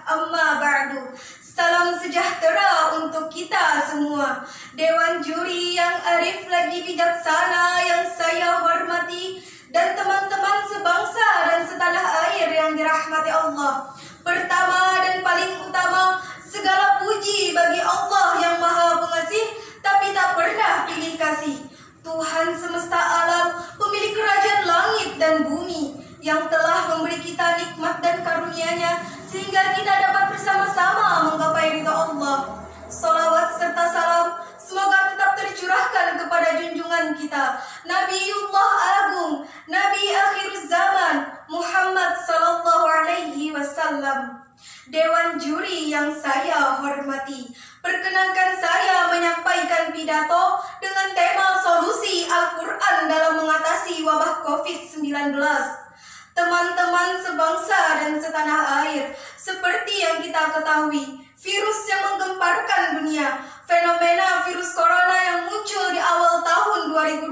amma ba'du. Salam sejahtera untuk kita semua. Dewan juri yang arif lagi bijaksana yang saya hormati, dan teman-teman sebangsa dan setanah air yang dirahmati Allah. Pertama dan paling utama, segala puji bagi Allah yang Maha Pengasih tapi tak pernah pilih kasih. Tuhan semesta alam, pemilik kerajaan langit dan bumi, yang telah memberi kita nikmat dan karunia-Nya sehingga kita dapat bersama-sama menggapai ridha Allah. Salawat serta salam semoga tetap tercurahkan kepada junjungan kita, Nabiullah Agung, Nabi akhir zaman, Muhammad sallallahu alaihi wasallam. Dewan juri yang saya hormati, perkenankan saya menyampaikan pidato dengan tema solusi Al-Quran dalam mengatasi wabah COVID-19. Teman-teman sebangsa dan setanah air, seperti yang kita ketahui, virus yang menggemparkan dunia, fenomena virus corona yang muncul di awal tahun 2020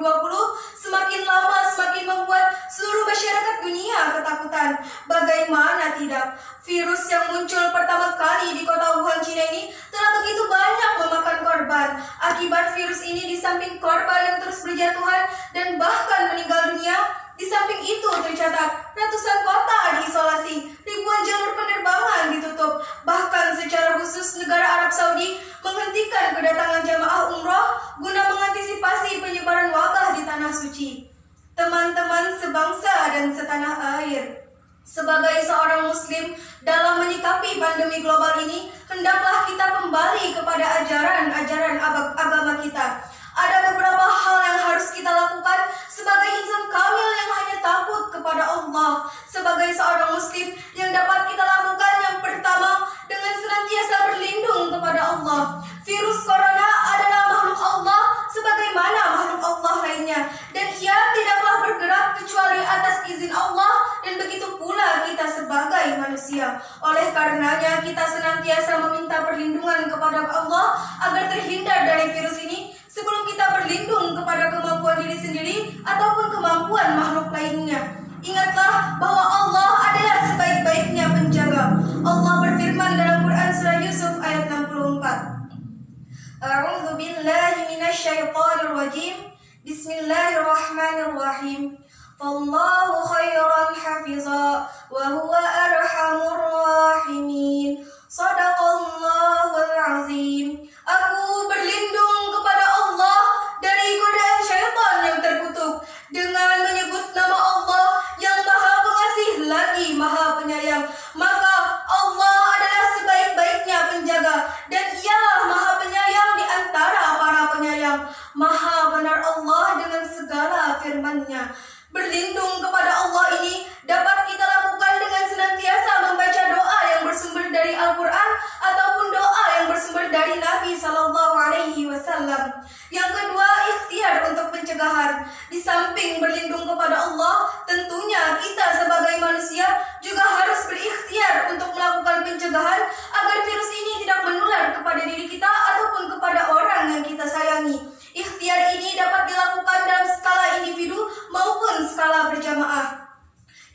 semakin lama semakin membuat seluruh masyarakat dunia ketakutan. Bagaimana tidak, virus yang muncul pertama kali di kota Wuhan, Cina ini telah begitu banyak memakan korban. Akibat virus ini, di samping korban yang terus berjatuhan dan bahkan meninggal dunia, di samping itu tercatat ratusan kota diisolasi, ribuan jalur penerbangan ditutup. Bahkan secara khusus negara Arab Saudi menghentikan kedatangan jamaah umroh guna mengantisipasi penyebaran wabah di tanah suci. Teman-teman sebangsa dan setanah air, sebagai seorang muslim, dalam menyikapi pandemi global ini, hendaklah kita kembali kepada ajaran-ajaran agama kita. Ada beberapa hal yang harus kita lakukan sebagai insan kamil yang hanya takut kepada Allah. Sebagai seorang muslim, yang dapat kita lakukan yang pertama, dengan senantiasa berlindung kepada Allah. Virus corona adalah makhluk Allah sebagaimana makhluk Allah lainnya, dan ia tidaklah bergerak kecuali atas izin Allah, dan begitu pula kita sebagai manusia. Oleh karenanya kita senantiasa meminta perlindungan kepada Allah agar terhindar dari virus ini, sebelum kita berlindung kepada kemampuan diri sendiri ataupun kemampuan makhluk lainnya. Ingatlah bahwa Allah adalah sebaik-baiknya penjaga. Allah berfirman dalam Quran surah Yusuf ayat 64. A'udzu billahi minasyaitonir rajim. Bismillahirrahmanirrahim. Fallahu khairan hafiza wa huwa arhamur rahimin. Shadaqallahul azim. Aku berlindung kepada Allah dari godaan syaitan yang terkutuk dengan menyebut nama Allah yang Maha Pengasih lagi Maha Penyayang. Maka Allah adalah sebaik-baiknya penjaga, dan Ialah Maha Penyayang di antara para penyayang. Maha benar Allah dengan segala firman-Nya. Berlindung kepada Allah ini dapat kita lakukan dengan senantiasa membaca doa yang bersumber dari Al-Quran ataupun doa yang bersumber dari Nabi Sallallahu Alaihi Wasallam. Yang kedua, ikhtiar untuk pencegahan. Di samping berlindung kepada Allah, tentunya kita sebagai manusia juga harus berikhtiar untuk melakukan pencegahan agar virus ini tidak menular kepada diri kita ataupun kepada orang yang kita sayangi. Ikhtiar ini dapat dilakukan dalam skala individu maupun skala berjamaah.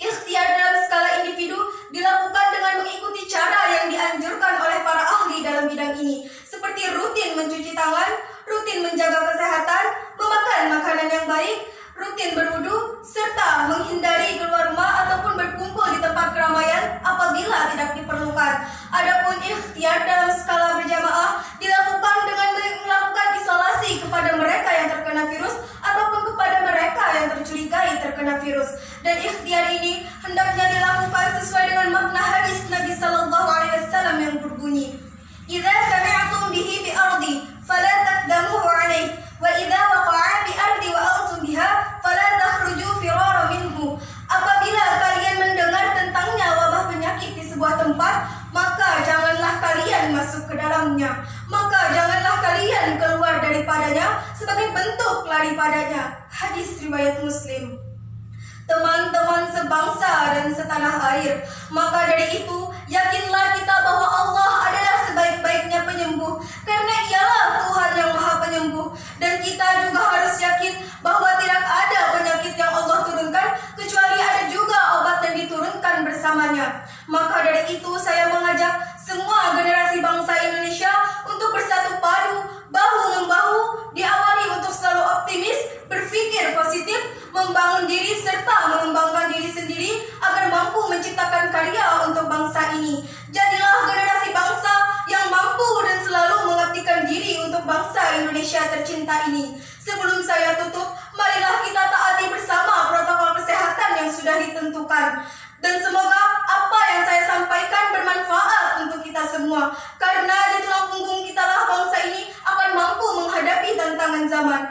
Ikhtiar dalam skala individu dilakukan dengan mengikuti cara yang dianjurkan oleh para ahli dalam bidang ini, seperti rutin mencuci tangan, rutin menjaga kesehatan, memakan makanan yang baik, rutin berwudu, serta menghindari keluar rumah ataupun berkumpul di tempat keramaian apabila tidak diperlukan. Adapun ikhtiar dalam skala berjamaah dilakukan dengan melakukan isolasi kepada mereka yang terkena virus ataupun kepada mereka yang tercurigai terkena virus. Dan ikhtiar ini hendaknya dilakukan sesuai dengan makna hadis Nabi Sallallahu Alaihi Wasallam yang berbunyi, "Idza sami'tum bihi bi ardi fala taqdamuhu 'alaihi wa idza waqa'a bi ardi wa antum biha fala takhruju firara minhu." Apabila kalian mendengar tentangnya wabah penyakit di sebuah tempat, maka janganlah kalian masuk ke dalamnya, maka janganlah kalian keluar daripadanya sebagai bentuk lari padanya. Hadis riwayat Muslim. Teman-teman sebangsa dan setanah air, maka dari itu yakinlah kita bahwa Allah adalah sebaik-baiknya penyembuh, karena Ialah Tuhan yang Maha Penyembuh. Dan kita juga harus yakin bahwa tidak ada penyakit yang Allah turunkan kecuali ada juga obat yang diturunkan bersamanya. Maka dari itu saya mengajak bangsa Indonesia tercinta ini. Sebelum saya tutup, marilah kita taati bersama protokol kesehatan yang sudah ditentukan. Dan semoga apa yang saya sampaikan bermanfaat untuk kita semua. Karena di tulang punggung kita lah bangsa ini akan mampu menghadapi tantangan zaman.